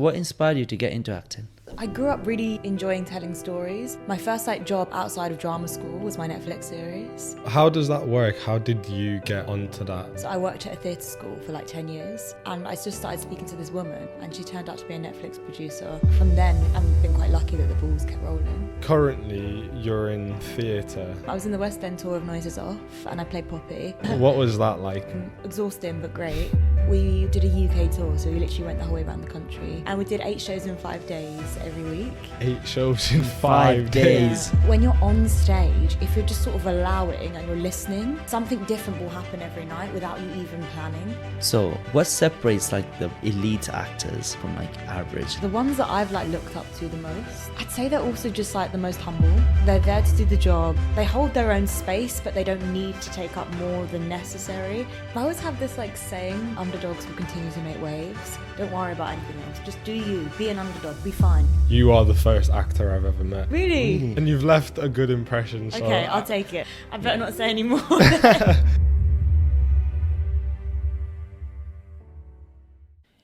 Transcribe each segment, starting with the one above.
What inspired you to get into acting? I grew up really enjoying telling stories. My first job outside of drama school was my Netflix series. How does that work? How did you get onto that? So I worked at a theatre school for 10 years, and I just started speaking to this woman, and she turned out to be a Netflix producer. From then, I've been quite lucky that the balls kept rolling. Currently, you're in theatre. I was in the West End tour of Noises Off, and I played Poppy. What was that like? Exhausting, but great. We did a UK tour, so we literally went the whole way around the country, and we did 8 shows in 5 days every week. 8 shows in 5 days. Yeah. When you're on stage, if you're just sort of allowing and you're listening, something different will happen every night without you even planning. So, what separates the elite actors from average? The ones that I've looked up to the most, I'd say they're also just the most humble. They're there to do the job. They hold their own space, but they don't need to take up more than necessary. I always have this saying, underdogs will continue to make waves. Don't worry about anything else. Just do you. Be an underdog. Be fine. You are the first actor I've ever met. Really? And you've left a good impression. So Okay, I'll take it. I better not say any more.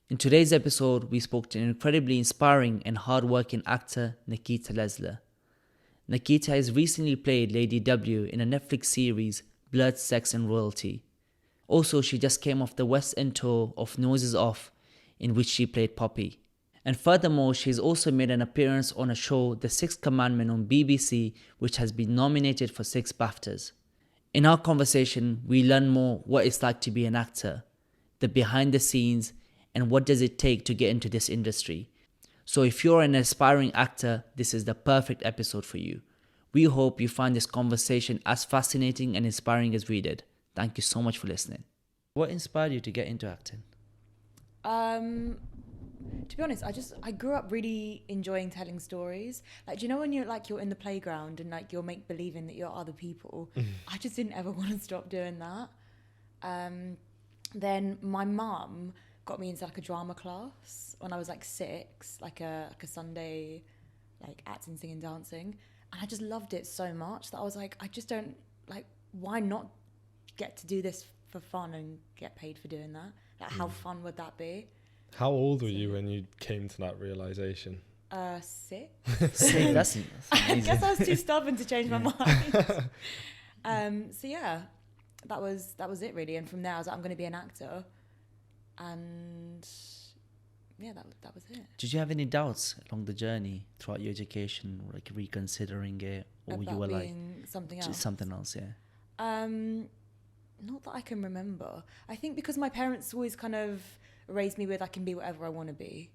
In today's episode, we spoke to an incredibly inspiring and hard-working actor, Nikhita Lesler. Nikhita has recently played Lady W in a Netflix series, Blood, Sex and Royalty. Also, she just came off the West End tour of Noises Off, in which she played Poppy. And furthermore, she's also made an appearance on a show, The Sixth Commandment on BBC, which has been nominated for 6 BAFTAs. In our conversation, we learn more what it's like to be an actor, the behind the scenes, and what does it take to get into this industry. So if you're an aspiring actor, this is the perfect episode for you. We hope you find this conversation as fascinating and inspiring as we did. Thank you so much for listening. What inspired you to get into acting? To be honest, I grew up really enjoying telling stories. Do you know when you're in the playground and you're make believing that you're other people? I just didn't ever want to stop doing that. Then my mum got me into a drama class when I was 6, a Sunday acting, singing, dancing, and I just loved it so much that I was I just don't why not get to do this for fun and get paid for doing that? How fun would that be? How old were you when you came to that realization? 6. That's amazing. I guess I was too stubborn to change my mind. So yeah, that was it really. And from there, I was I'm going to be an actor, and yeah, that was it. Did you have any doubts along the journey throughout your education, reconsidering it, or About you were being something else? Something else, yeah. Not that I can remember. I think because my parents always kind of raised me with I can be whatever I want to be,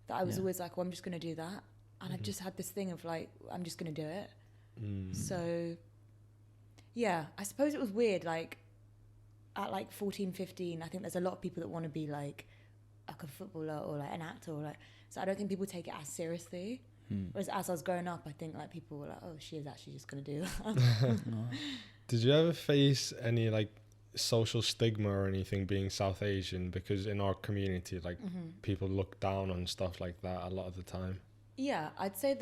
that I was always well, I'm just going to do that. And I've just had this thing of I'm just going to do it. So yeah, I suppose it was weird. At 14, 15, I think there's a lot of people that want to be a footballer or an actor so I don't think people take it as seriously. Whereas as I was growing up, I think people were oh, she is actually just going to do that. Did you ever face any social stigma or anything being South Asian? Because in our community, people look down on stuff like that a lot of the time. Yeah, I'd say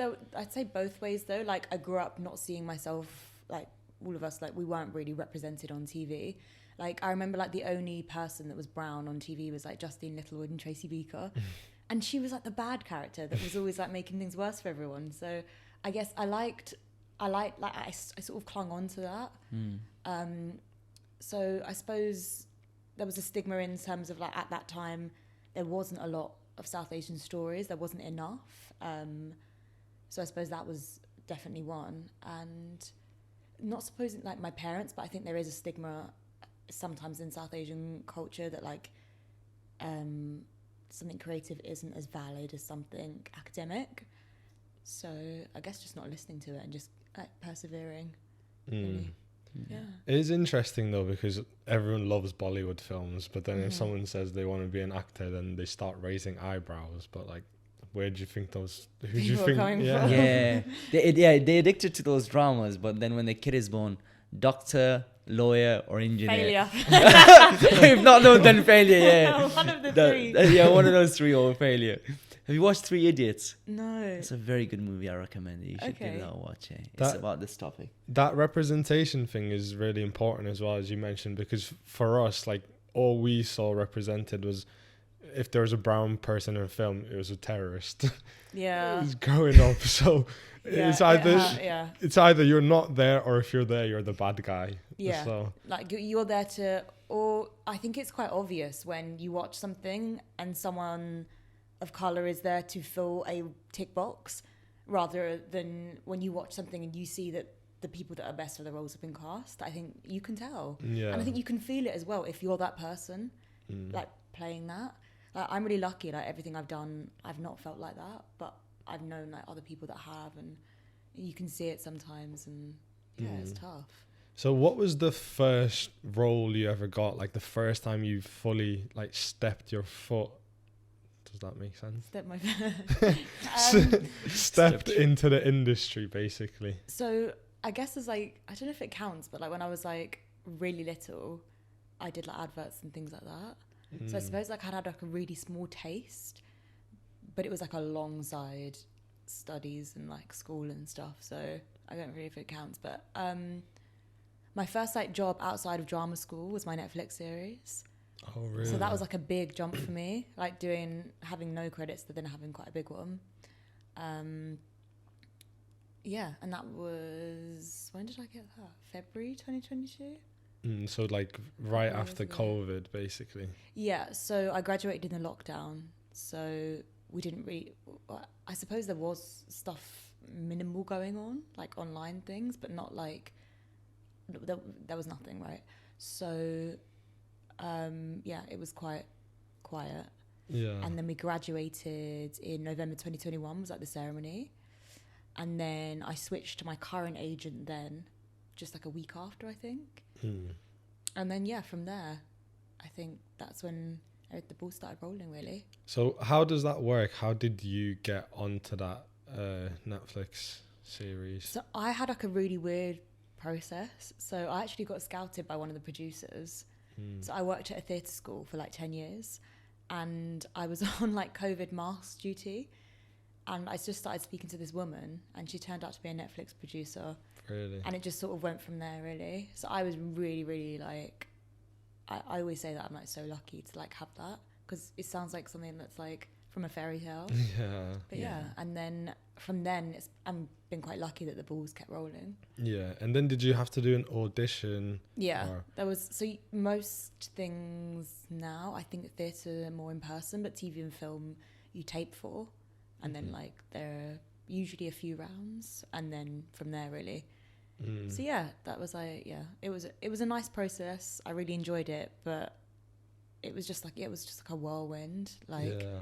both ways though. I grew up not seeing myself all of us we weren't really represented on TV. I remember the only person that was brown on TV was Justine Littlewood and Tracy Beaker, and she was the bad character that was always making things worse for everyone. So I guess I sort of clung on to that. So I suppose there was a stigma in terms of at that time there wasn't a lot of South Asian stories. There wasn't enough. So I suppose that was definitely one. And not supposing my parents, but I think there is a stigma sometimes in South Asian culture that something creative isn't as valid as something academic. So I guess just not listening to it and just persevering. Really. Yeah. It is interesting though, because everyone loves Bollywood films, but then if someone says they want to be an actor, then they start raising eyebrows. But where do you think those who do you think from? Yeah, they addicted to those dramas, but then when the kid is born, doctor, lawyer or engineer. Failure. If not those, then failure. Yeah, one of the three. Yeah, one of those 3 or failure. Have you watched 3 Idiots? No. It's a very good movie. I recommend it. You should give that a watch. It's about this topic. That representation thing is really important as well, as you mentioned, because for us, all we saw represented was if there was a brown person in a film, it was a terrorist. Yeah. It's growing up, so Yeah, it's either yeah. it's either you're not there, or if you're there, you're the bad guy. Yeah. So Like you're there to, or I think it's quite obvious when you watch something and someone of color is there to fill a tick box, rather than when you watch something and you see that the people that are best for the roles have been cast. I think you can tell. yeah, And I think you can feel it as well if you're that person, like playing that. Like I'm really lucky. Like everything I've done, I've not felt like that, but I've known like other people that have, and you can see it sometimes. And yeah, it's tough. So what was the first role you ever got? Like the first time you fully like stepped your foot? Does that make sense? Step my Stepped into the industry, basically. So I guess there's like, I don't know if it counts, but like when I was like really little, I did like adverts and things like that. So I suppose like I had like a really small taste, but it was like alongside studies and like school and stuff. So I don't really know if it counts, but my first like job outside of drama school was my Netflix series. Oh, really? So that was like a big jump for me, like having no credits, but then having quite a big one. Yeah, and that was, when did I get that? February 2022? So like right Couple years after ago. COVID, basically. Yeah, so I graduated in the lockdown, so we didn't really, I suppose there was stuff minimal going on, like online things, but not like, there was nothing, right? So, yeah, it was quite quiet. Yeah. And then we graduated in November 2021, was like the ceremony. And then I switched to my current agent then, just like a week after, I think. And then, yeah, from there, I think that's when the ball started rolling, really. So how does that work? How did you get onto that Netflix series? So I had like a really weird process. So I actually got scouted by one of the producers. So I worked at a theatre school for like 10 years. And I was on like COVID mask duty. And I just started speaking to this woman, and she turned out to be a Netflix producer. Really? And it just sort of went from there, really. So I was really, really like, I always say that I'm like so lucky to like have that, because it sounds like something that's like from a fairy tale. Yeah. But yeah, and then from then I've been quite lucky that the balls kept rolling. Yeah. And then did you have to do an audition? Yeah, Or- there was, so most things now, I think theatre are more in person, but TV and film you tape for, and then like there are usually a few rounds, and then from there, really. So yeah, that was like, yeah, it was a nice process. I really enjoyed it, but it was just like a whirlwind. Like yeah.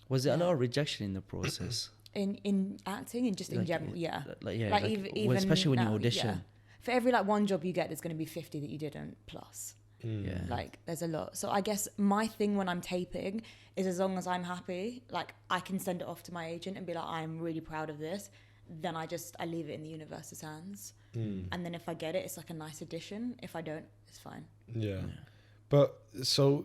Was there a lot of rejection in the process? in acting and just in Like, general, yeah. Like even especially when you now, audition. yeah. For every like one job you get, there's going to be 50 that you didn't plus. Yeah. Like there's a lot. So I guess my thing when I'm taping is, as long as I'm happy, like I can send it off to my agent and be like, I'm really proud of this. Then I leave it in the universe's hands. And then if I get it, it's like a nice addition. If I don't, it's fine. Yeah. But so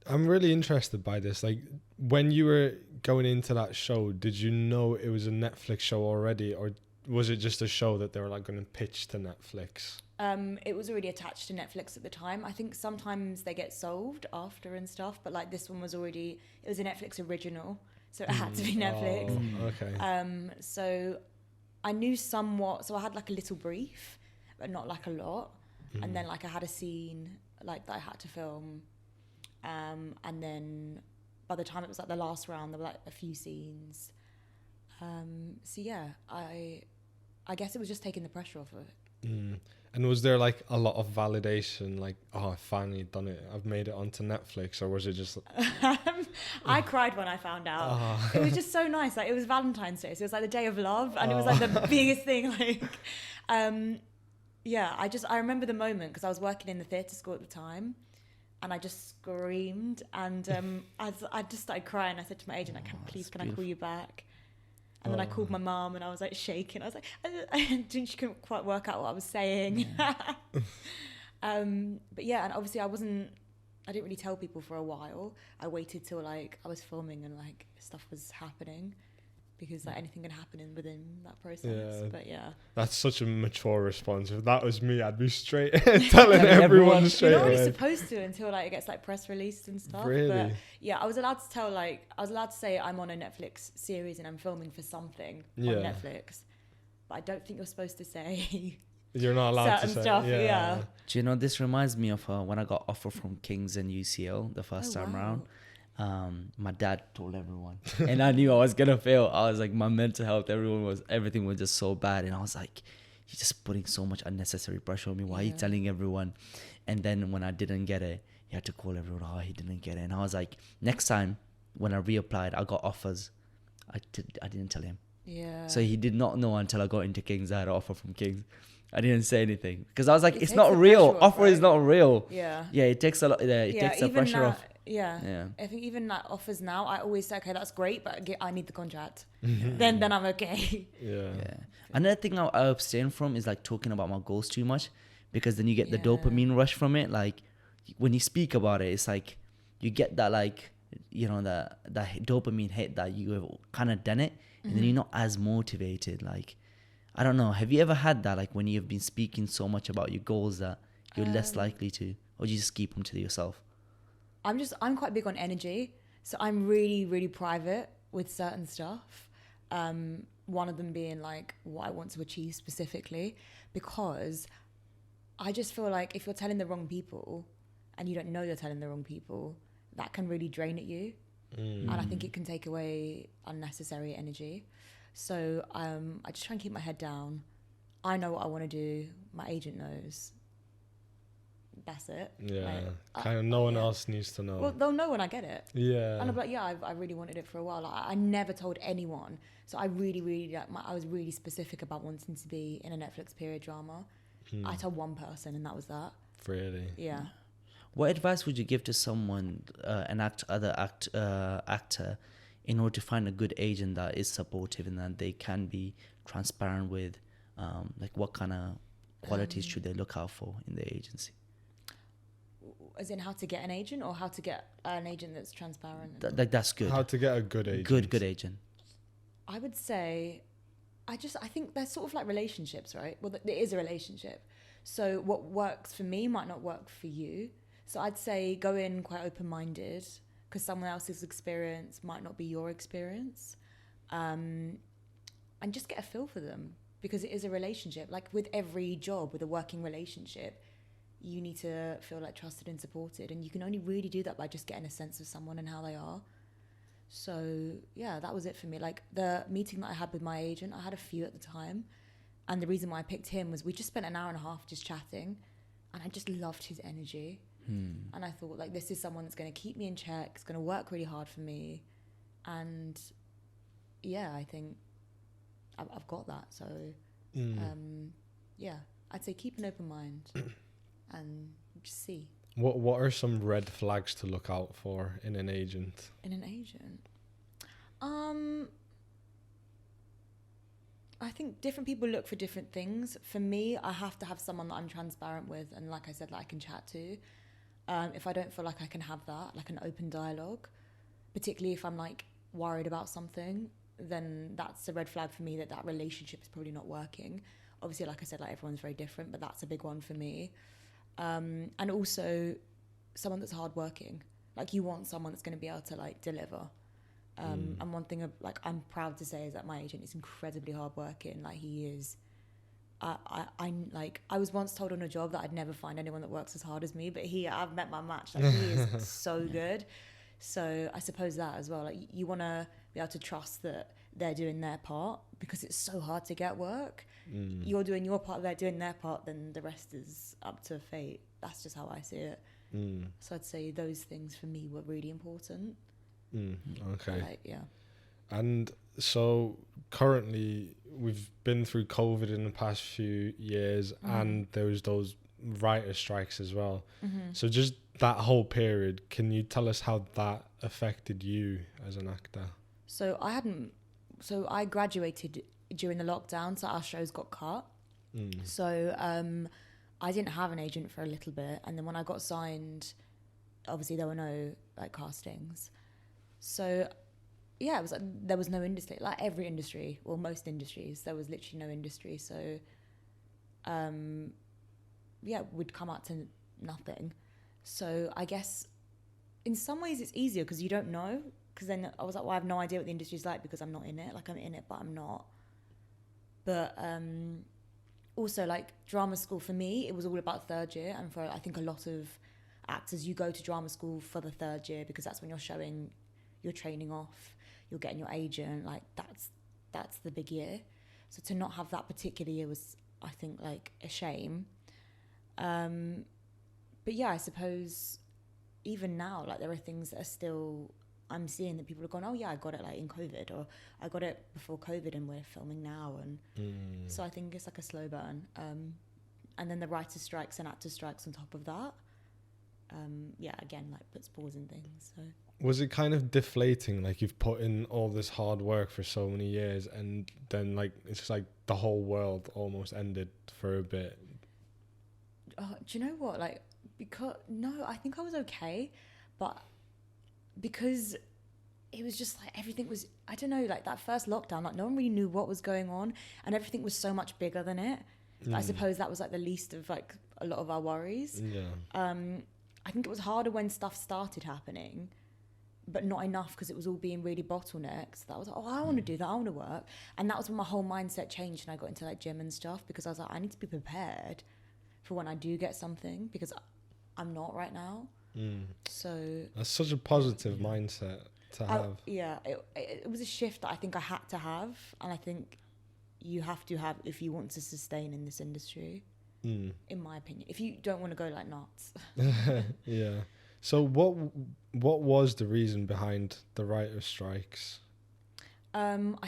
I'm really interested by this. Like when you were going into that show, did you know it was a Netflix show already, or was it just a show that they were like going to pitch to Netflix? It was already attached to Netflix at the time. I think sometimes they get solved after and stuff, but like this one was already, it was a Netflix original, so it had to be Netflix. Oh, okay. So I knew somewhat, so I had like a little brief, but not like a lot. And then like I had a scene like that I had to film. And then by the time it was like the last round, there were like a few scenes. So yeah, I guess it was just taking the pressure off of it. And was there like a lot of validation, like, oh, I finally done it, I've made it onto Netflix, or was it just I cried when I found out. It was just so nice. Like it was Valentine's Day, so it was like the day of love, and it was like the biggest thing. Like, yeah, I remember the moment because I was working in the theatre school at the time, and I just screamed, and I just started crying. I said to my agent, like, can I call you back? And then I called my mum, and I was like shaking. I was like, she couldn't quite work out what I was saying. But yeah, and obviously I didn't really tell people for a while. I waited till like I was filming and like stuff was happening. because like anything can happen within that process. Yeah. But yeah, That's such a mature response. If that was me, I'd be straight telling everyone straight you're not away. really supposed to until like it gets like press released and stuff. Really? But yeah, I was allowed to say I'm on a Netflix series and I'm filming for something on Netflix. But I don't think you're supposed to say You're not allowed to certain say stuff. Yeah. Do you know, this reminds me of when I got offer from Kings and UCL the first time around. My dad told everyone, and I knew I was gonna fail. I was like, my mental health, everything was just so bad, and I was like, you're just putting so much unnecessary pressure on me. Why are you telling everyone? And then when I didn't get it, he had to call everyone. Oh, he didn't get it, and I was like, next time when I reapplied, I got offers. I didn't tell him. Yeah. So he did not know until I got into Kings. I had an offer from Kings. I didn't say anything because I was like, It it's takes not the real. pressure off, Offer is right? not real. Yeah. Yeah, it takes a lot. It takes the even pressure that, off. Yeah. I think even like offers now, I always say, okay, that's great, but I need the contract. Then I'm okay. Yeah. Another thing I abstain from is like talking about my goals too much, because then you get the dopamine rush from it. Like when you speak about it, it's like you get that like, you know, that dopamine hit that you have kind of done it, and then you're not as motivated. Like, I don't know. Have you ever had that, like when you've been speaking so much about your goals that you're less likely to, or do you just keep them to yourself? I'm quite big on energy. So I'm really, really private with certain stuff. One of them being like what I want to achieve specifically, because I just feel like if you're telling the wrong people and you don't know you're telling the wrong people, that can really drain at you. And I think it can take away unnecessary energy. So I just try and keep my head down. I know what I want to do. My agent knows. That's it. Yeah. Like, Kind of no one else needs to know. Well, they'll know when I get it. Yeah. And I'm like, yeah, I really wanted it for a while. Like, I never told anyone. So I really, really, I was really specific about wanting to be in a Netflix period drama. I told one person and that was that. Really? Yeah. What advice would you give to someone, other actor, in order to find a good agent that is supportive and that they can be transparent with? Like, what kind of qualities should they look out for in the agency? As in how to get an agent, or how to get an agent that's transparent? That's good. How to get a good agent. Good agent. I would say, I think they're sort of like relationships, right? Well, there is a relationship. So what works for me might not work for you. So I'd say go in quite open-minded, because someone else's experience might not be your experience. And just get a feel for them, because it is a relationship. Like with every job, with a working relationship, you need to feel like trusted and supported. And you can only really do that by just getting a sense of someone and how they are. So yeah, that was it for me. Like the meeting that I had with my agent, I had a few at the time. And the reason why I picked him was we just spent an hour and a half just chatting. And I just loved his energy. And I thought, like, this is someone that's going to keep me in check. It's going to work really hard for me. And yeah, I think I've got that. So yeah, I'd say keep an open mind and just see. What are some red flags to look out for in an agent? In an agent? I think different people look for different things. For me, I have to have someone that I'm transparent with, and like I said, that I can chat to. If I don't feel like I can have that, like an open dialogue, particularly if I'm like worried about something, then that's a red flag for me that relationship is probably not working. Obviously, like I said, like everyone's very different, but that's a big one for me. And also someone that's hardworking. Like you want someone that's going to be able to like deliver. And one thing like I'm proud to say is that my agent is incredibly hardworking. Like he is. I was once told on a job that I'd never find anyone that works as hard as me, but I've met my match. Like he is so good. So I suppose that as well. Like you want to be able to trust that they're doing their part, because it's so hard to get work. You're doing your part, they're doing their part, then the rest is up to fate. That's just how I see it. So I'd say those things for me were really important. Okay. Like, yeah. And so currently we've been through COVID in the past few years, and there was those writer strikes as well. So just that whole period, can you tell us how that affected you as an actor? So I graduated during the lockdown, so our shows got cut. So I didn't have an agent for a little bit, and then when I got signed, obviously there were no like castings. So yeah, it was like there was no industry. Like every industry, or most industries, there was literally no industry. So, yeah, we'd come out to nothing. So I guess in some ways it's easier because you don't know. Because then I was like, well, I have no idea what the industry's like because I'm not in it. Like I'm in it, but I'm not. But also, like drama school for me, it was all about third year, and for I think a lot of actors, you go to drama school for the third year because that's when you're showing your training off, you're getting your agent. Like that's the big year. So to not have that particular year was, I think, like a shame. But yeah, I suppose even now, like there are things that are still I'm seeing that people are going, oh yeah, I got it like in COVID, or I got it before COVID and we're filming now. And so I think it's like a slow burn. And then the writer strikes and actor strikes on top of that. Yeah, again, like puts pause in things. So was it kind of deflating? Like you've put in all this hard work for so many years, and then like it's just like the whole world almost ended for a bit. Do you know what? Like, because I think I was okay, but because it was just like everything was, I don't know, like that first lockdown, like no one really knew what was going on, and everything was so much bigger than it. I suppose that was like the least of like a lot of our worries. I think it was harder when stuff started happening, but not enough because it was all being really bottlenecked. So that was like, oh, I want to do that, I want to work. And that was when my whole mindset changed and I got into like gym and stuff, because I was like, I need to be prepared for when I do get something, because I'm not right now. So that's such a positive mindset to have. It was a shift that I think I had to have, and I think you have to have if you want to sustain in this industry. In my opinion, if you don't want to go like nuts. Yeah. So what was the reason behind the writer strikes? I'm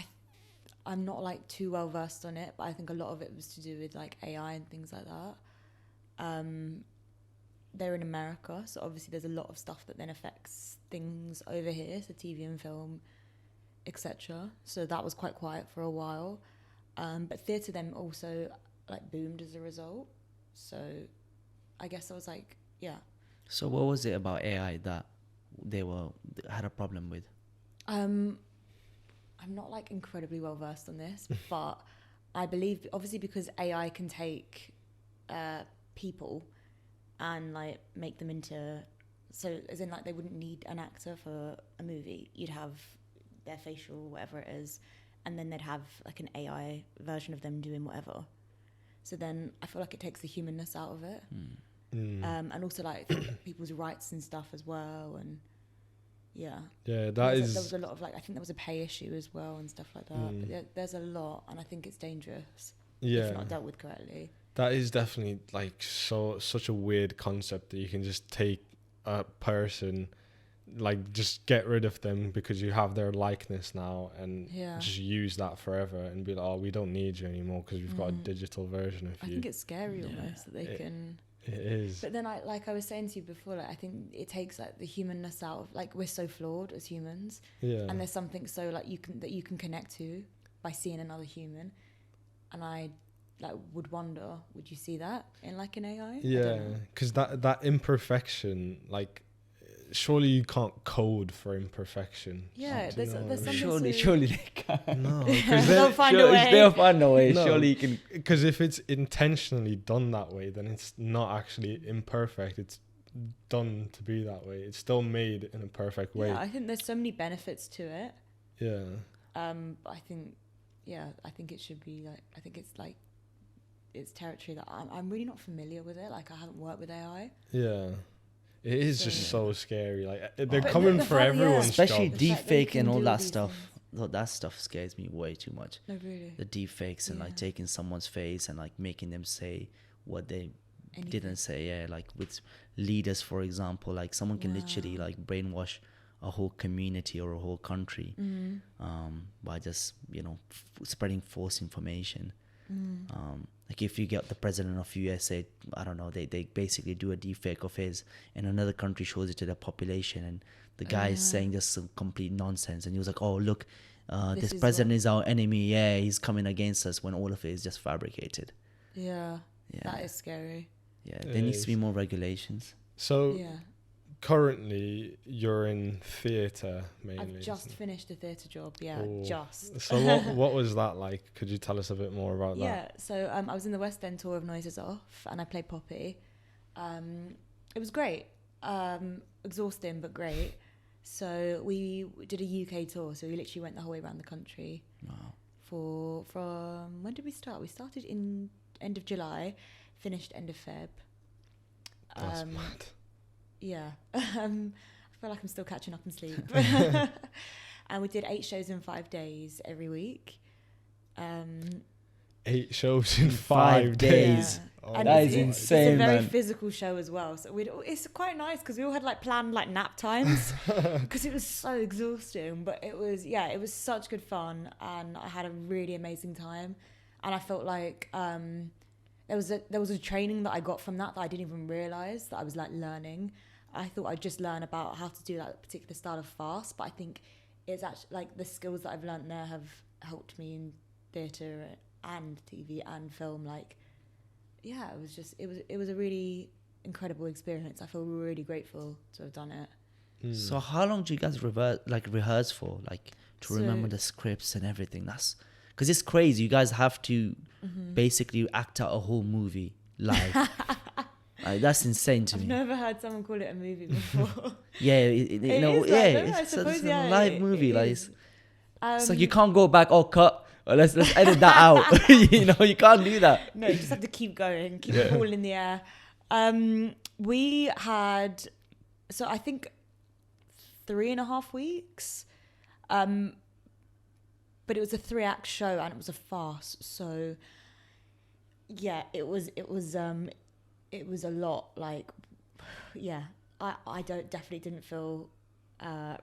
not like too well versed on it, but I think a lot of it was to do with like AI and things like that. They're in America, so obviously there's a lot of stuff that then affects things over here, so TV and film, etc. So that was quite quiet for a while. But theatre then also like boomed as a result. So I guess I was like, yeah. So what was it about AI that they had a problem with? I'm not like incredibly well versed on this, but I believe obviously because AI can take people and like make them into, so as in like they wouldn't need an actor for a movie. You'd have their facial, whatever it is, and then they'd have like an AI version of them doing whatever. So then I feel like it takes the humanness out of it. And also like people's rights and stuff as well. And yeah. Yeah, there was a lot of like, I think there was a pay issue as well and stuff like that. But there's a lot, and I think it's dangerous if not dealt with correctly. That is definitely like such a weird concept that you can just take a person, like just get rid of them because you have their likeness now, and just use that forever and be like, oh, we don't need you anymore because we've got a digital version of you. I think it's scary almost that they can. It is. But then I was saying to you before, like I think it takes like the humanness out of, like we're so flawed as humans. Yeah. And there's something so like you can connect to by seeing another human, and I like would wonder, would you see that in like an AI? Yeah, because that imperfection, like surely you can't code for imperfection. Yeah, there's something. Surely they can. No, they'll find a way. They'll find a way. No, surely you can. Because if it's intentionally done that way, then it's not actually imperfect. It's done to be that way. It's still made in a perfect way. Yeah, I think there's so many benefits to it. Yeah. But I think it should be like, I think it's like, it's territory that I'm really not familiar with it. Like I haven't worked with AI. Yeah. It is just so scary. Like they're coming for everyone's especially job. deepfake and all that stuff. That stuff scares me way too much. No, really. The deepfakes and like taking someone's face and like making them say what they didn't say. Yeah, like with leaders, for example, like someone can literally like brainwash a whole community or a whole country by just spreading false information. Like if you get the president of USA, I don't know, they basically do a deepfake of his, and another country shows it to the population, and the guy is saying just some complete nonsense, and he was like, oh look, this president is our enemy, he's coming against us, when all of it is just fabricated. Yeah. That is scary. There needs to be more regulations. So currently you're in theatre mainly. I've just finished a theatre job. Yeah, Ooh. just. So what was that like? Could you tell us a bit more about that? Yeah, so I was in the West End tour of Noises Off, and I played Poppy. It was great. Exhausting, but great. So we did a UK tour, so we literally went the whole way around the country. Wow. From when did we start? We started in end of July, finished end of Feb. That's mad. Yeah. I feel like I'm still catching up on sleep. And we did 8 shows in 5 days every week. 8 shows in 5 days. Yeah. Oh, And that it's, is it's insane, a very man. physical show as well. So it's quite nice because we all had like planned like nap times because it was so exhausting. But it was such good fun, and I had a really amazing time. And I felt like there was a training that I got from that I didn't even realize that I was like learning. I thought I'd just learn about how to do that particular style of farce, but I think it's actually like the skills that I've learned there have helped me in theatre and TV and film. Like, yeah, it was a really incredible experience. I feel really grateful to have done it. So how long do you guys rehearse for, like, to remember the scripts and everything? That's because it's crazy. You guys have to basically act out a whole movie live. That's insane to me. I've never heard someone call it a movie before. Yeah, I suppose, it's a live movie. Like, is. it's like you can't go back. Oh, cut. Or let's edit that out. You can't do that. No, you just have to keep going, keep it all in the air. We had, so I think 3.5 weeks, but it was a 3-act show and it was a farce. So yeah, it was a lot. Like, yeah, I definitely didn't feel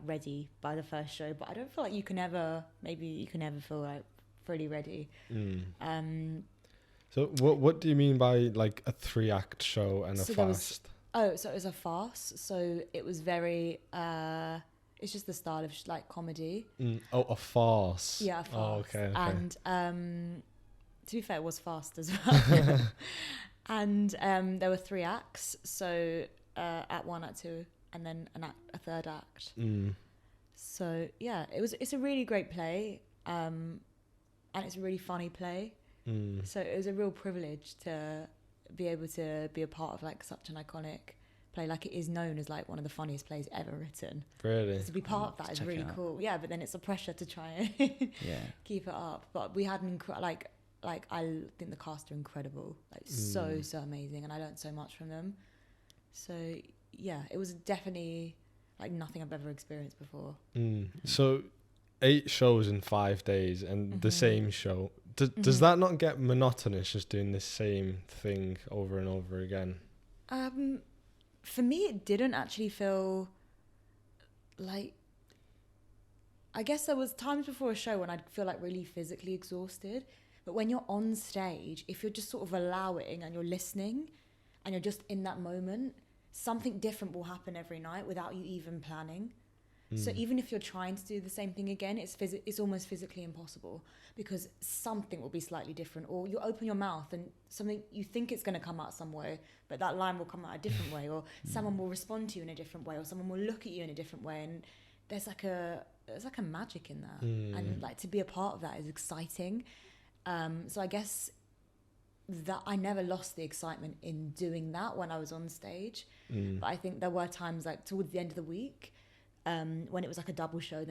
ready by the first show, but I don't feel like you can ever feel like fully ready. So what do you mean by like a 3-act show and a So fast? So it was a farce. So it was very it's just the style of like comedy. Oh, a farce. Yeah, a farce. Oh, okay. And to be fair, it was fast as well. And there were 3 acts, so act 1, act 2, and then a 3rd act. So yeah, it's a really great play, and it's a really funny play. So it was a real privilege to be able to be a part of like such an iconic play. Like, it is known as like one of the funniest plays ever written. Really? To be part of that is really cool. Yeah, but then it's a pressure to try and keep it up. But we had an like I think the cast are incredible, like so amazing, and I learned so much from them. So yeah, it was definitely like nothing I've ever experienced before. So 8 shows in 5 days and the same show. Does that not get monotonous, just doing the same thing over and over again? For me, it didn't actually feel like, I guess there was times before a show when I'd feel like really physically exhausted. But when you're on stage, if you're just sort of allowing and you're listening and you're just in that moment, something different will happen every night without you even planning. So even if you're trying to do the same thing again, it's almost physically impossible, because something will be slightly different, or you open your mouth and something, you think it's going to come out some way, but that line will come out a different way, or someone will respond to you in a different way, or someone will look at you in a different way, and there's like a magic in that, and like to be a part of that is exciting. So I guess that I never lost the excitement in doing that when I was on stage, but I think there were times like towards the end of the week, when it was like a double show,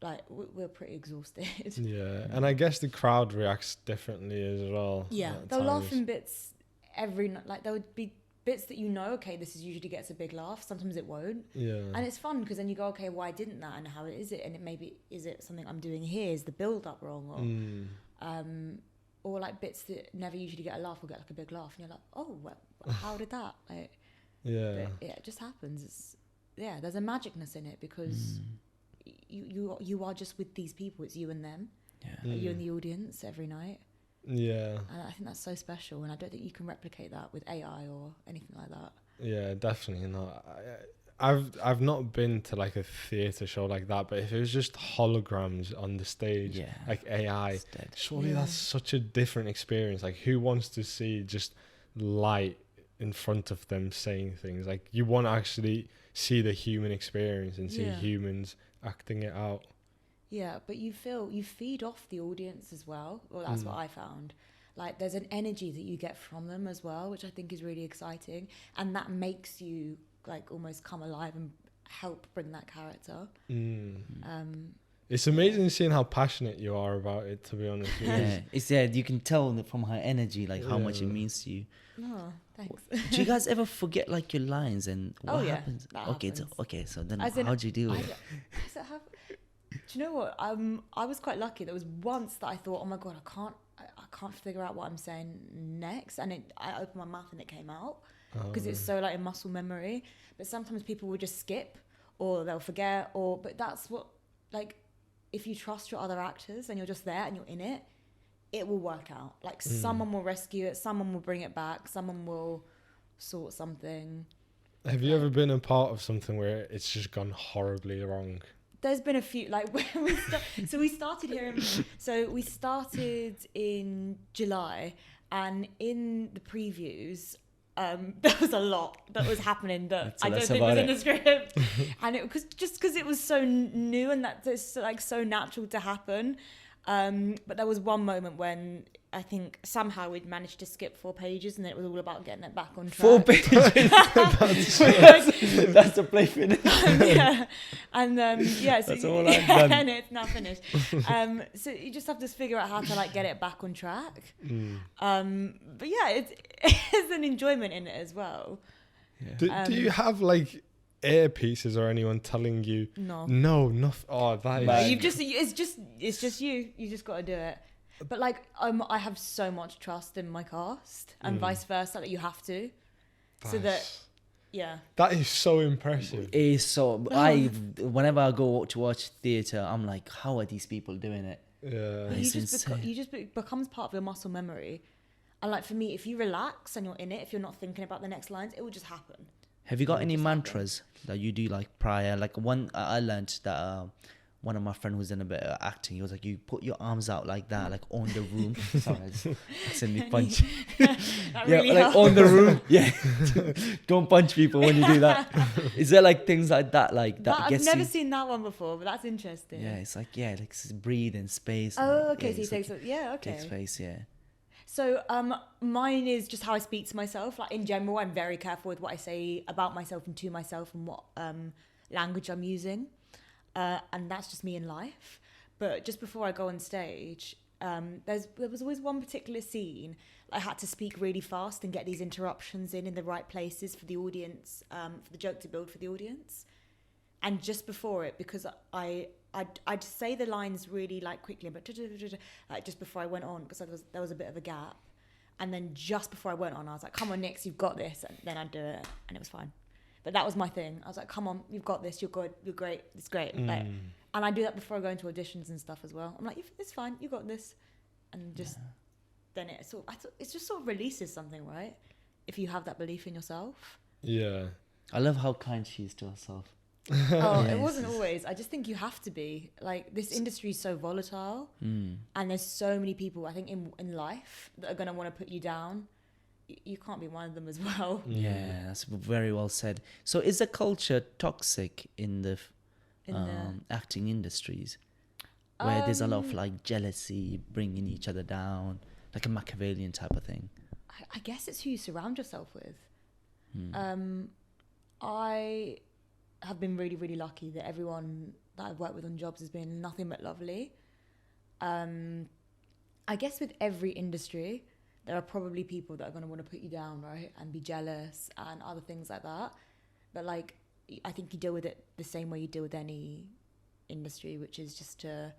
like we're pretty exhausted. Yeah, and I guess the crowd reacts differently as well. Yeah, they'll laugh in bits every night. Like, there would be bits that okay, this usually gets a big laugh. Sometimes it won't. Yeah. And it's fun because then you go, okay, why didn't that, and how is it? And is it something I'm doing here? Is the build up wrong? Or like bits that never usually get a laugh will get like a big laugh, and you're like, oh, well, how did that? Like, yeah, it just happens. There's a magicness in it because you are just with these people. It's you and them. You and the audience every night. Yeah. And I think that's so special, and I don't think you can replicate that with AI or anything like that. Yeah, definitely not. I've not been to like a theatre show like that, but if it was just holograms on the stage, like AI, surely that's such a different experience. Like, who wants to see just light in front of them saying things. Like, you want to actually see the human experience and see humans acting it out. Yeah, but you feed off the audience as well. Well, that's what I found. Like, there's an energy that you get from them as well, which I think is really exciting, and that makes you like almost come alive and help bring that character. It's amazing seeing how passionate you are about it, to be honest. You can tell from her energy like how much it means to you. Oh, thanks. Do you guys ever forget like your lines and what happens? That Okay, happens. so then how do you do it? Do you know what? I was quite lucky. There was once that I thought, oh my god, I can't figure out what I'm saying next, and I opened my mouth and it came out because it's so like a muscle memory. But sometimes people will just skip, or they'll forget, but that's what, like, if you trust your other actors and you're just there and you're in it, it will work out. Like, someone will rescue it, someone will bring it back, someone will sort something. Have you ever been a part of something where it's just gone horribly wrong? There's been a few, like, we started in July, and in the previews, there was a lot that was happening that I don't think was in the script, and it was just because it was so new and that it's like so natural to happen. But there was one moment when I think somehow we'd managed to skip 4 pages, and then it was all about getting it back on track. 4 pages. That's the play finish. And so that's all I've done. And it's now finished. So you just have to figure out how to like get it back on track. But yeah, it's an enjoyment in it as well. Yeah. Do you have like earpieces or anyone telling you? No, nothing. Oh, that is. It's just you. You just got to do it. But like, I have so much trust in my cast, and vice versa. That you have to, That is so impressive. It is so. Whenever I go to watch theatre, I'm like, how are these people doing it? Yeah, you just becomes part of your muscle memory. And like for me, if you relax and you're in it, if you're not thinking about the next lines, it will just happen. Have you got any mantras that you do like prior? Like one, I learned that one of my friends who's in a bit of acting, he was like, you put your arms out like that, like on the room. Sorry, I just accidentally punch. Really like on the room. Yeah. Don't punch people when you do that. Is there like things like that? Like that I've gets never you? seen that one before, but that's interesting. Yeah, it's like, breathe in space. Oh, okay. Yeah, so you take okay. Take space, yeah. So mine is just how I speak to myself. Like in general, I'm very careful with what I say about myself and to myself and what language I'm using. And that's just me in life. But just before I go on stage, there was always one particular scene I had to speak really fast and get these interruptions in the right places for the audience, for the joke to build for the audience. And just before it, because I'd say the lines really like quickly, but like just before I went on, because there was a bit of a gap. And then just before I went on, I was like, come on, Nix, you've got this. And then I'd do it, and it was fine. But that was my thing. I was like, come on, you've got this. You're good. You're great. It's great. Like, and I do that before I go into auditions and stuff as well. I'm like, it's fine. You got this. And just then it just sort of releases something, right? If you have that belief in yourself. Yeah. I love how kind she is to herself. It wasn't always. I just think you have to be. Like, this industry is so volatile. And there's so many people, I think, in life that are going to want to put you down. You can't be one of them as well. Yeah, that's very well said. So is the culture toxic in the acting industries? Where there's a lot of like jealousy, bringing each other down, like a Machiavellian type of thing? I guess it's who you surround yourself with. I have been really, really lucky that everyone that I've worked with on jobs has been nothing but lovely. I guess with every industry, there are probably people that are going to want to put you down, right? And be jealous and other things like that. But like, I think you deal with it the same way you deal with any industry, which is just to,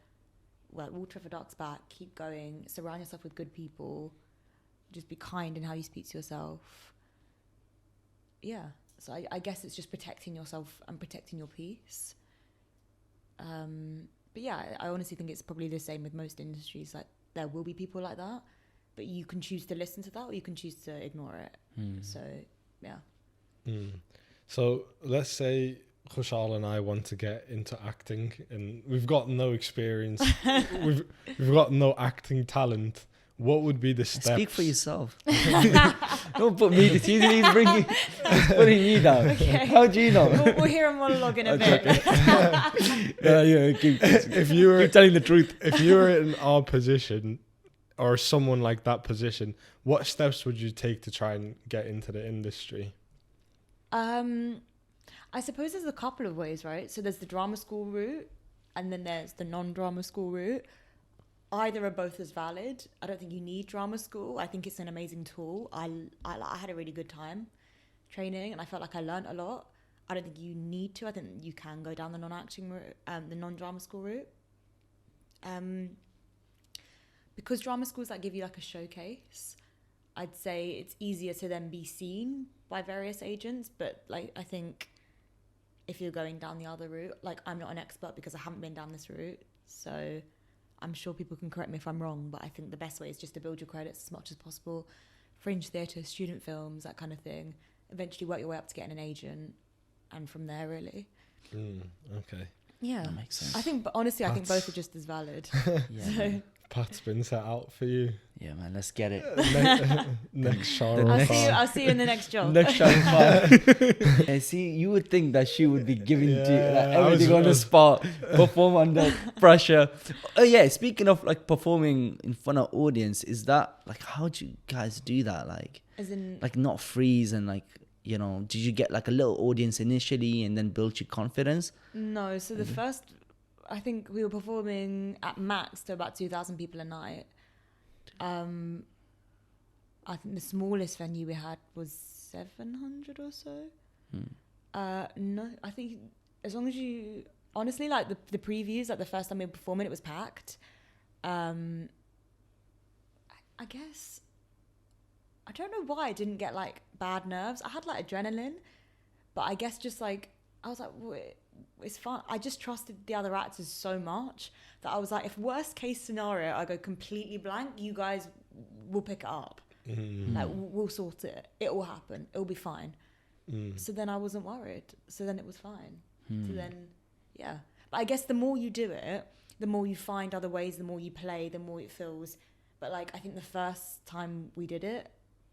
water for ducks back, keep going, surround yourself with good people, just be kind in how you speak to yourself. Yeah. So I guess it's just protecting yourself and protecting your peace. But yeah, I honestly think it's probably the same with most industries. Like, there will be people like that. But you can choose to listen to that, or you can choose to ignore it. So, yeah. So let's say Khushal and I want to get into acting, and we've got no experience, we've got no acting talent. what would be the steps? Speak for yourself. Don't put me. He's putting you down. Okay. How do you know? We'll hear a monologue in a bit. If you were keep telling the truth. if you were in our position or someone like that position, what steps would you take to try and get into the industry? I suppose there's a couple of ways, right? So there's the drama school route, and then there's the non-drama school route. Either are both as valid. I don't think you need drama school. I think it's an amazing tool. I had a really good time training, and I felt like I learned a lot. I don't think you need to. I think you can go down the non-acting route, the non-drama school route. Because drama schools like give you like a showcase, I'd say it's easier to then be seen by various agents. But like, I think if you're going down the other route, like I'm not an expert because I haven't been down this route, so I'm sure people can correct me if I'm wrong, but I think the best way is just to build your credits as much as possible. Fringe theatre, student films, that kind of thing. Eventually work your way up to getting an agent, and from there, really. Okay. Yeah. That makes sense. I think, but honestly, I think both are just as valid. Yeah, So, man. Path's been set out for you. Yeah, man. Let's get it. Next Shah I'll see you in the next job. Next Shah And see, you would think that she would be giving to you, like, everything on the spot, perform under pressure. Oh yeah, speaking of like performing in front of audience, is that like, how do you guys do that? Like, As in, like not freeze and like, you know, did you get like a little audience initially and then build your confidence? no. So the first, I think we were performing at max to about 2,000 people a night. I think the smallest venue we had was 700 or so. No, I think as long as you, honestly, like the previews, like the first time we were performing, it was packed. I guess, I don't know why I didn't get like bad nerves. I had like adrenaline, but I guess just like, I was like, it's fun. I just trusted the other actors so much that I was like, if worst case scenario, I go completely blank, you guys will pick it up. Like, we'll sort it. It will happen. It'll be fine. So then I wasn't worried. So then it was fine. So then, yeah. But I guess the more you do it, the more you find other ways, the more you play, the more it feels. But like, I think the first time we did it,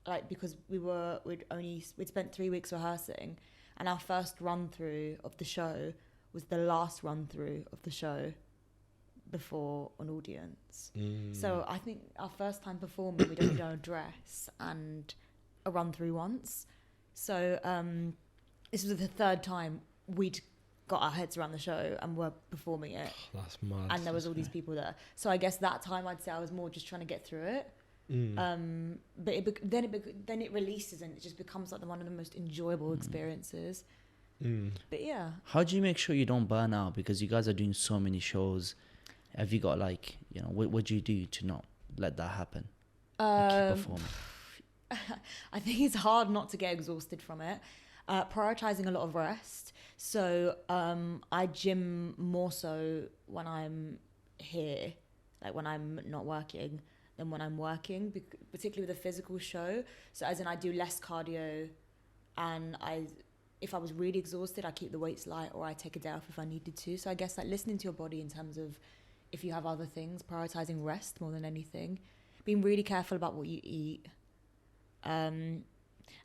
like, because we'd spent 3 weeks rehearsing, and our first run through of the show was the last run through of the show before an audience. So I think our first time performing, we'd only done a dress and a run through once. So this was the third time we'd got our heads around the show and were performing it. That's mad. And there was all these people there. So I guess that time I'd say I was more just trying to get through it. But then it releases and it just becomes like one of the most enjoyable experiences. But yeah. How do you make sure you don't burn out? Because you guys are doing so many shows. Have you got like, you know, what do you do to not let that happen? And keep performing. I think it's hard not to get exhausted from it. Prioritizing a lot of rest. So I gym more so when I'm here, like when I'm not working, than when I'm working, particularly with a physical show. So as in, I do less cardio, and if I was really exhausted, I keep the weights light, or I take a day off if I needed to. So I guess like listening to your body in terms of if you have other things, prioritizing rest more than anything, being really careful about what you eat.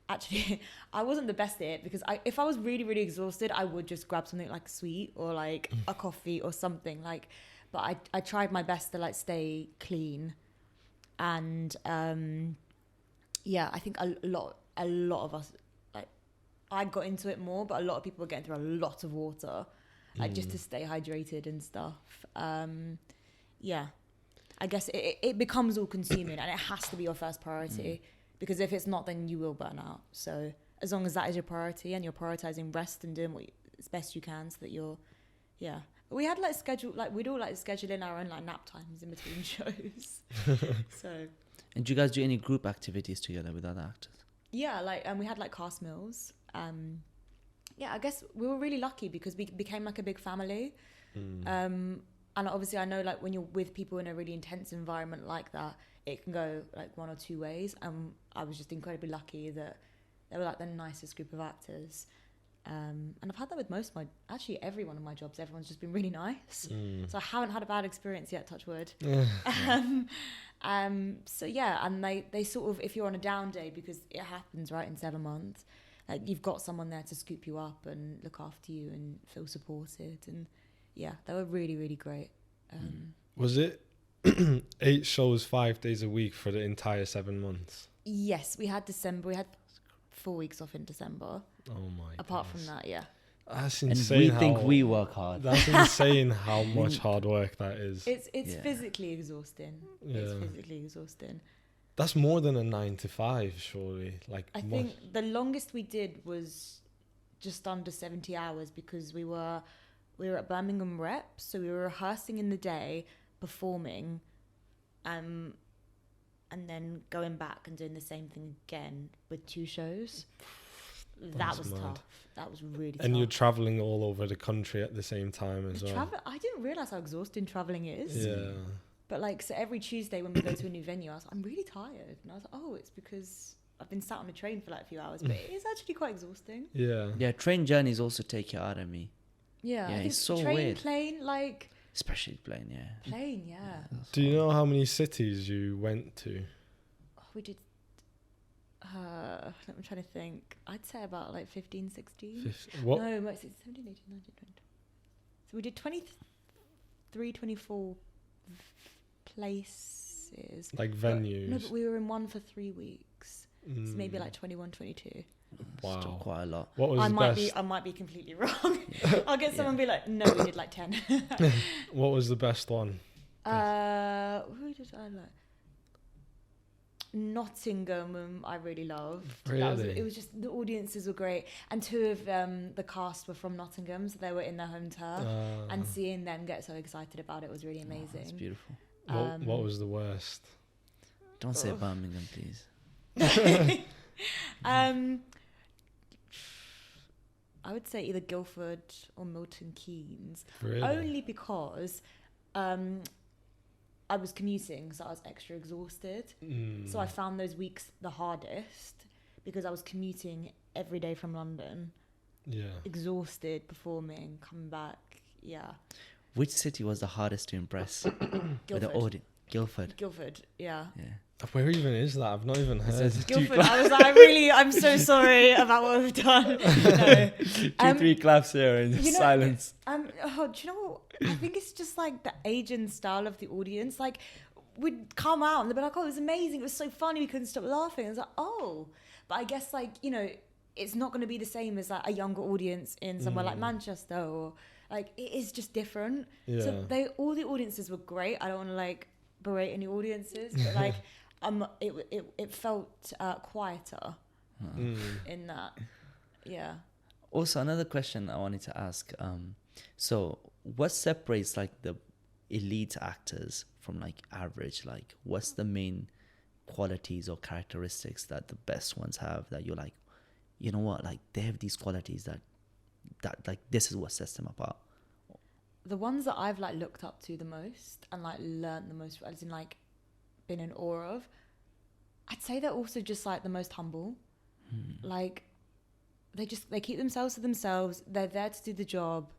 Actually, I wasn't the best at it because if I was really, really exhausted, I would just grab something like sweet or like a coffee or something like. But I tried my best to like stay clean, and yeah, I think a lot of us, like, I got into it more, but a lot of people were getting through a lot of water, like just to stay hydrated and stuff. Yeah, I guess it becomes all consuming, and it has to be your first priority. Because if it's not, then you will burn out. So as long as that is your priority and you're prioritizing rest and doing as best you can so that you're, yeah. But we had we'd all like schedule in our own like nap times in between shows. So. And do you guys do any group activities together with other actors? Yeah, like, we had like cast meals. Yeah, I guess we were really lucky because we became like a big family. And obviously I know like when you're with people in a really intense environment like that, it can go like one or two ways. I was just incredibly lucky that they were like the nicest group of actors. And I've had that with actually every one of my jobs. Everyone's just been really nice. So I haven't had a bad experience yet, touch wood. So yeah, and they sort of, if you're on a down day, because it happens, right, in 7 months, like you've got someone there to scoop you up and look after you and feel supported. And yeah, they were really, really great. Was it 8 shows 5 days a week for the entire 7 months? Yes, we had December. We had 4 weeks off in December. Oh my! Apart from that, yeah. That's And insane. we think we work hard. That's insane how much hard work that is. It's physically exhausting. Yeah. It's physically exhausting. That's more than a 9 to 5, surely. Like I think the longest we did was just under 70 hours because we were at Birmingham Reps, so we were rehearsing in the day, performing, and then going back and doing the same thing again with 2 shows. That was mad. tough. That was really tough. And you're traveling all over the country at the same time as well. I didn't realize how exhausting traveling is. Yeah. But like, so every Tuesday when we go to a new venue, I was like, I'm really tired. And I was like, oh, it's because I've been sat on a train for like a few hours. But it is actually quite exhausting. Yeah. Yeah, train journeys also take it out of me. Yeah. Yeah, I think it's so train, weird. plane, like... Especially plane, yeah. Plane, yeah. Do you know how many cities you went to? Oh, we did... I'm trying to think. I'd say about like 15, 16. What? No, 17, 18, 19, 20. So we did 23, 24 places. Like venues? No, but we were in one for 3 weeks. So maybe Mm. like 21, 22. Wow. Still quite a lot. What was the best? I might be completely wrong. I'll get someone be like, no, we did like 10. What was the best one? Who did I like? Nottingham, I really loved. Really? It was just, the audiences were great, and 2 of the cast were from Nottingham, so they were in their home turf, and seeing them get so excited about it was really Oh, that's amazing. beautiful. What was the worst? Don't say Birmingham, please. I would say either Guildford or Milton Keynes, Really? only because I was commuting, so I was extra exhausted. So I found those weeks the hardest because I was commuting every day from London, Yeah. exhausted, performing, coming back. Yeah. Which city was the hardest to impress with the Guildford. audience? Guildford. Guildford, yeah. Yeah. Where even is that? I've not even heard. Guildford, I'm so sorry about what we've done. No. 3 claps here and you know, silence. Do you know what? I think it's just like the age and style of the audience. Like, we'd come out and they'd be like, oh, it was amazing. It was so funny. We couldn't stop laughing. I was like, oh. But I guess, like, you know, it's not going to be the same as like a younger audience in somewhere like Manchester, or like, it is just different. Yeah. So all the audiences were great. I don't want to like berate any audiences, but like, it felt quieter in that. Yeah. Also, another question I wanted to ask. So what separates like the elite actors from like average? Like, what's the main qualities or characteristics that the best ones have that you're like, you know what, like they have these qualities that like this is what sets them apart? The ones that I've like looked up to the most and like learned the most, as in like been in awe of, I'd say they're also just like the most humble. Like they keep themselves to themselves. They're there to do the job.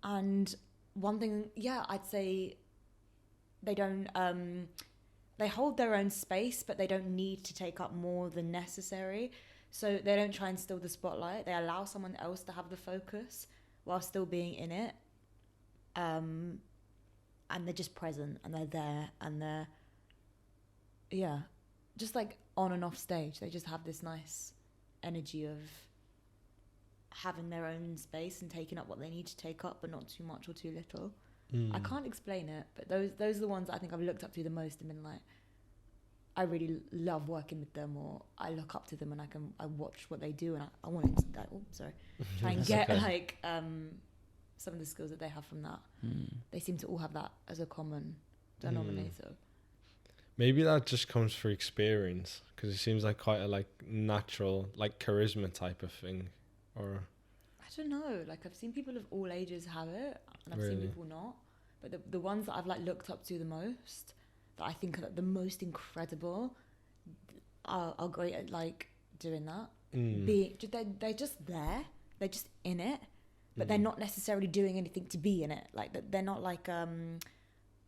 And one thing, yeah, I'd say they don't, they hold their own space, but they don't need to take up more than necessary. So they don't try and steal the spotlight. They allow someone else to have the focus while still being in it. And they're just present, and they're there, and they're, yeah, just like on and off stage. They just have this nice energy of having their own space and taking up what they need to take up, but not too much or too little. I can't explain it, but those are the ones I think I've looked up to the most and been like, I really love working with them, or I look up to them, and I watch what they do, and I want to try and get like some of the skills that they have from that. They seem to all have that as a common denominator. Maybe that just comes through experience, because it seems like quite a like natural like charisma type of thing, or I don't know. Like, I've seen people of all ages have it, and I've seen Really? people not. But the ones that I've like looked up to the most, that I think are the most incredible, are great at like doing that. they're just there. They're just in it, but they're not necessarily doing anything to be in it. Like they're not like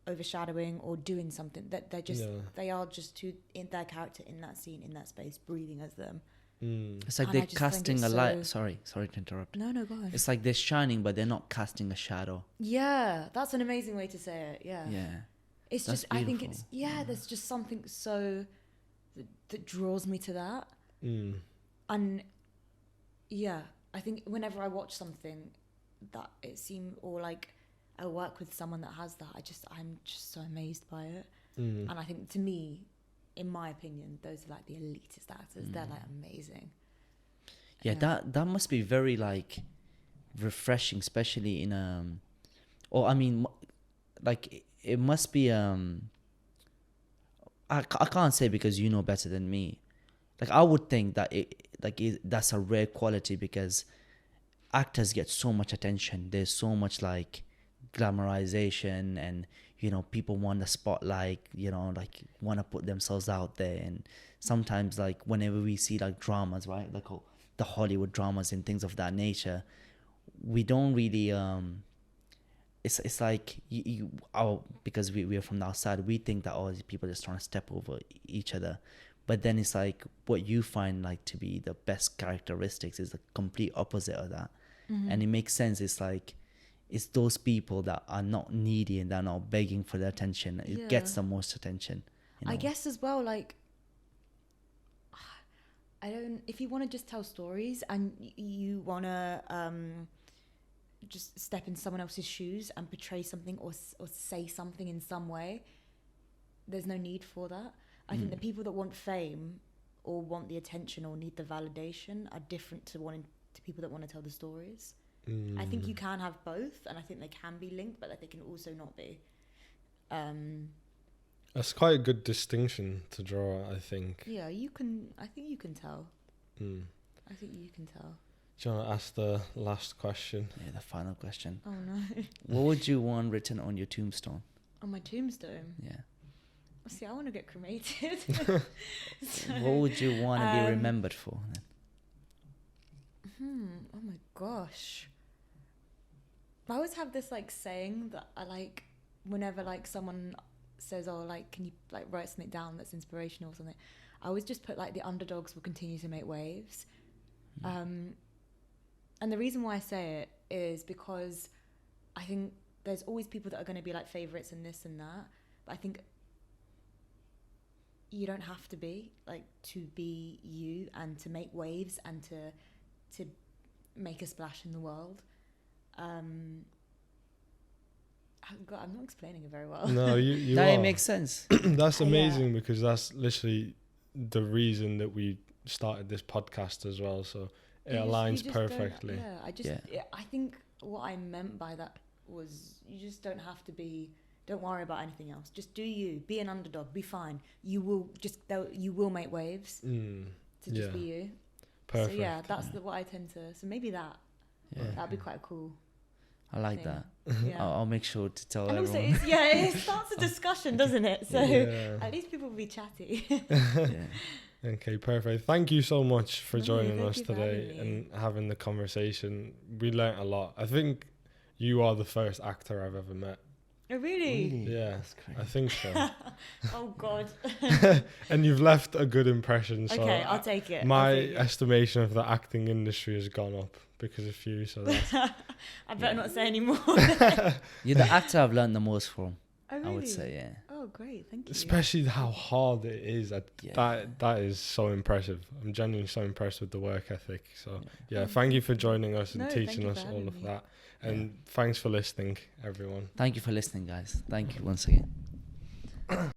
overshadowing or doing something. That they are just in their character in that scene, in that space, breathing as them. It's like they're casting a light. Sorry to interrupt. No, go on. It's like they're shining, but they're not casting a shadow. Yeah, that's an amazing way to say it. Yeah. It's That's just, I think beautiful. there's just something so that draws me to that. And yeah, I think whenever I watch something that it seems, or like I work with someone that has that, I'm just so amazed by it. And I think, to me, in my opinion, those are like the elitist actors. They're like amazing. Yeah, that must be very like refreshing, especially in or I mean, like it must be I can't say because you know better than me. Like I would think that that's a rare quality because actors get so much attention. There's so much like glamorization, and people want the spotlight. Like want to put themselves out there. And sometimes like whenever we see like dramas, right, like the Hollywood dramas and things of that nature, we don't really it's like because we are from the outside, we think that these people are just trying to step over each other. But then it's like what you find like to be the best characteristics is the complete opposite of that. And it makes sense. It's like it's those people that are not needy and they're not begging for the attention. It gets the most attention. I guess as well, like, if you want to just tell stories and you want to just step in someone else's shoes and portray something or say something in some way, there's no need for that. I think the people that want fame or want the attention or need the validation are different to people that want to tell the stories. I think you can have both, and I think they can be linked, but they can also not be. That's quite a good distinction to draw, I think. Yeah, I think you can tell. I think you can tell. Do you want to ask the last question? Yeah, the final question. Oh no. What would you want written on your tombstone? On my tombstone? Yeah. See, I want to get cremated. What would you want to be remembered for then? Oh my gosh. I always have this like saying that I like whenever like someone says, oh, like, can you like write something down that's inspirational or something? I always just put like the underdogs will continue to make waves. And the reason why I say it is because I think there's always people that are going to be like favorites and this and that. But I think you don't have to be like to be you and to make waves and to make a splash in the world. God, I'm not explaining it very well. No, you That are. makes sense. That's amazing because that's literally the reason that we started this podcast as well. So it aligns perfectly. I think what I meant by that was you just don't have to be. Don't worry about anything else. Just do you. Be an underdog. Be fine. You will make waves to just be you. Perfect. So yeah, that's what I tend to. So maybe that. Yeah. That'd be quite cool. I like that. Yeah. I'll make sure to tell And everyone. also, it starts a discussion, doesn't it? So at least people will be chatty. Okay, perfect. Thank you so much for joining thank us you for today having me. and having the conversation. We learnt a lot. I think you are the first actor I've ever met. Oh, really? Yeah, That's crazy. I think so. Oh, God. And you've left a good impression. So Okay, I'll take it. My estimation of the acting industry has gone up because of you. So that's, I better not say any more. You're the actor I've learned the most from. Oh, really? I would say, yeah. Oh, great. Thank you. especially how hard it is. Yeah. That is so impressive. I'm genuinely so impressed with the work ethic. So yeah, Oh, thank you for joining us and No, thank teaching you us for all having of me. that. And thanks for listening, everyone. Thank you for listening, guys. Thank you once again.